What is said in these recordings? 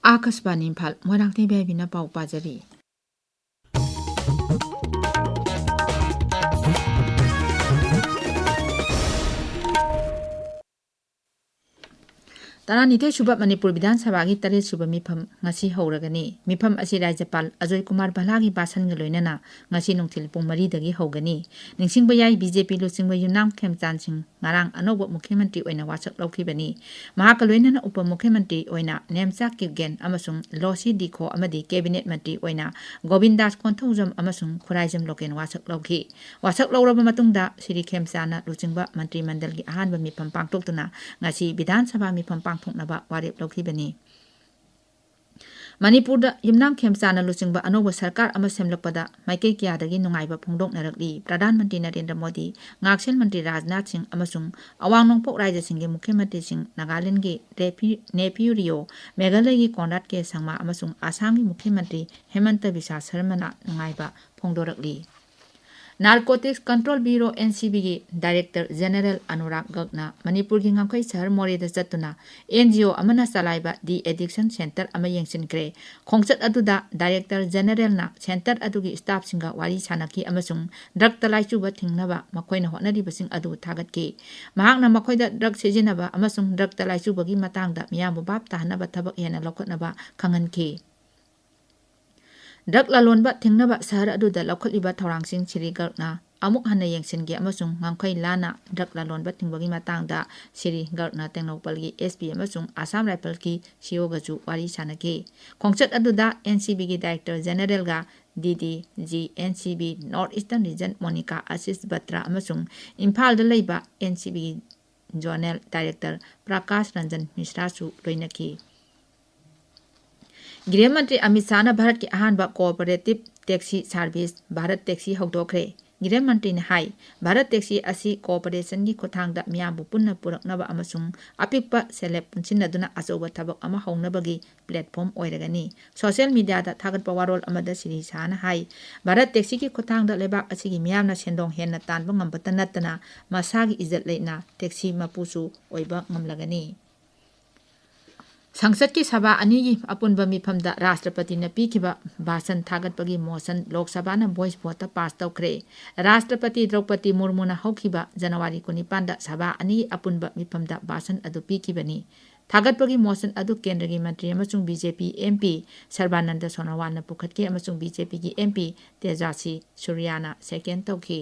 Akasbani Imphal Moirangthem Ibehaibi na pau pajari. Taranite Subha Manipur Vidhan Sabha gi Taret Suba Mipham ngasi howragani. Mipham asi Rajyapal Priyokumar Balagi Basan ga loinana ngasi nungthil pung 4 dagi howgani. Ningsingba yai BJP lusingba Yumnam Khemchan Singh ngarang anoba Mukhyamantri oina wasak lawkhibani. Mahaka loinana Upa Mukhyamantri oina Nemchak Kipgen amasung Losi Dikho amadi Cabinet Mantri oina Govindas Konthaujam amasung Khuraijam Loken wasak lawkhi. Wasak lawraba matungda Siri Khemchana lusingba Mantri Mandal gi ahanba mipham pangtoktuna ngasi Vidhan Sabha mipham pangthoknaba warep lawkhibani. Manipurda Yumnam Khemchana lusingba anoba sarkar ama semlakpada maikei kyadagi nungaiba phongdoknarakli Pradhan Mantri Narendra Modi Ngaksel Mantri Rajnath Singh amasung awang nongpok Rajya Singh gi Mukhyamantri Singh Nagaland gi Nephew Rio Meghalaya gi Conrad K Sangma amasung Assam gi Mukhyamantri Hemanta Biswa Sarmana nungaiba phongdorakli. Narcotics Control Bureau NCB gi Director General Anurag Gagna Manipur gi Ngamkhai Sahar Moreda Jatuna NGO amana salaiba di Addiction Center ama yengsinkre. Khongchat aduda Director General na Center adugi staff singa wari sanaki amasung drug talaichuba thingnaba makoina hotnaribasing adu thagatki. Mahakna makoida drug sijinaba amasung drug talaichuba gi matangda miyambu bab tahnaba thabak hena lokotnaba khanganki. Drug lalonba thingnaba sahar aduda laukhatliba thorangsing Siri Gargna amuk hana yengsingi amasung Ngamkhai lana drug lalonba thingbagi matangda Siri Gargna Tengnopalgi SP amasung Assam Rifle ki CEO gaju wari sanaki. Khongchat aduda NCB gi Director General ga DDG NCB North Eastern Region Monica Ashish Batra amasung Imphal da leiba NCB Zonal Director Prakash Ranjan Mishra su loinaki. Gृह मंत्री अमित शाह ने भारत की अहानबा cooperative taxi service Bharat taxi हौदोखरे. गृह मंत्री ने हाई Bharat taxi असी कोऑपरेशन की खुथांगदा मियाबु पुन्ना पुरकनबा अमसुंग अपिकपा सेलेब पुनसिनदुना अचौबा थबक अमा हौनबगी प्लेटफॉर्म ओइरगनी. सोशल मीडिया दा थागतपा वारोल अमदा श्री शाह ने हाई भारत टैक्सी की खुथांगदा लेबाक असिगी मियामना सेंडोंग हेन्ना तानबा ngambata natana masagi इज्जत लेना टैक्सी मपुसु ओइबा ngamlagani. संसद की सभा अनिगी अपुनबा मिफमदा राष्ट्रपति ने पीखिबा भाषण थागतपगी मोशन लोकसभा ने वॉइस वोट पास तौखरे. राष्ट्रपति द्रौपदी मुर्मू ने हौखिबा जनवरी 19 दा सभा अनिगी अपुनबा मिफमदा भाषण अदु पीखिबनी. थागतपगी मोशन अदु केंद्र की मंत्री अमसुंग बीजेपी एमपी सर्बानंद सोनोवाल ने पुखतके अमसुंग बीजेपी की एमपी तेजासी सूर्याना सेकेंड तौखि.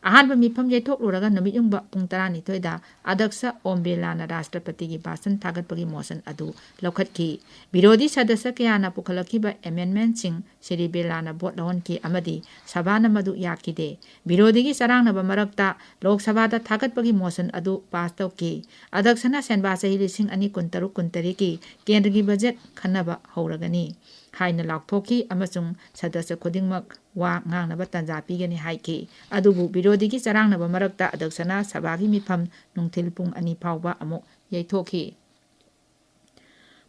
अहानबा मिफम येथोकलुरगा नमियुंगबा पुंग 12 दा अध्यक्ष ओम बिरलाना राष्ट्रपति की भाषण थागतपगी मोशन अदु लौखतकी. विरोधी सदस्य कयाना पुखलखिबा अमेंडमेंट सिंह श्री बिरलाना वोट लौनकी अमदी सभाना मदु याकिदे. विरोधी की सरांगनबा मरकता लोकसभादा थागतपगी मोशन अदु पास तौकी. अध्यक्षना सेनबा चही 2023 की केंद्र की बजट खन्नबा हौरगनी हाइना लाउथोकी अमसुंग सदस्य खुदिंगमक वा ngangnaba tanja pigani haiki. Adubu विरोधी की सरांगनबा मरकता अध्यक्षना सभागी मिफम नुंगथिल पुंग 2 फावबा अमुक यैथोकी.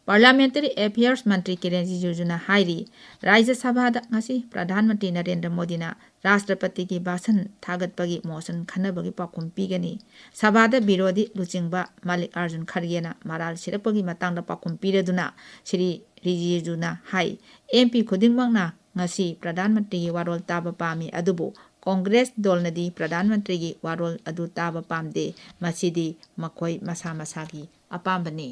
पार्लियामेंटरी अफेयर्स मंत्री किरेन रिजिजूना हाइरी राज्य सभादा ngasi प्रधानमंत्री नरेंद्र मोदी ना राष्ट्रपति की भाषण थागतपगी मोशन खन्नबगी पाखुम पीगनी. सभादा विरोधी लुचिंगबा मल्लिकार्जुन खड़गेना मराल सिरकपगी मतंगदा पाखुम पीरदुना श्री रिजिजूना हाई एमपी खुदिंगमकना ngasi प्रधानमंत्री की वारोल ताबा पामी अदुबो कांग्रेस दलनदी प्रधानमंत्री की वारोल अदु ताबा पामदे मसीदी मखोई मसा मसागी अपाम्बनी.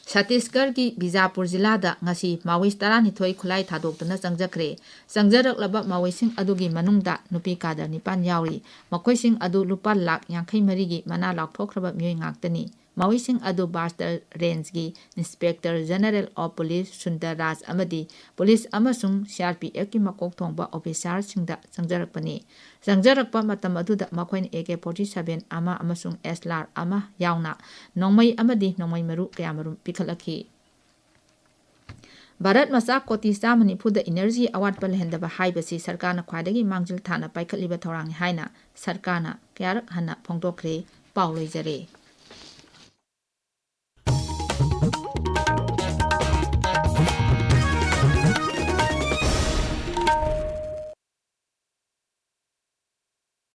छत्तीसगढ़ की बीजापुर जिला दा ngasi माओइस्ट 12 खुलाई थादोक्तुना चंगजखरे. चंगजरकलबा माओइसिंग अदुगी मनुंगदा नुपी कादर 9 यावरी. मखोइसिंग अदु लुपा लाख 53 गी मना लाउथोखरबा मियोय ngakतनी. माओइसिंग अदु बास्टर रेंज की इंस्पेक्टर जनरल ऑफ पुलिस सुंदर राज अमदी पुलिस अमसुंग सीआरपीएफ की मकोक थोंगबा ऑफिसर सिंगदा चंगजरकपनी. चंगजरकपा मतम अदुदा मखोइन AK-47 अमा अमसुंग एसलार अमा यावना नोंमई अमदी नोंमई मरु कयामरुम पिखलखी. भारत मचा कोटी 194 इनर्जी अवाट पलहेंदबा हाइबसी सरकारना ख्वाइदगी मांगजिल थाना पाइखलिबा थौरांगनि हाइना सरकारना कयारक हन्ना फोंदोखरे. पाउ लैजरे.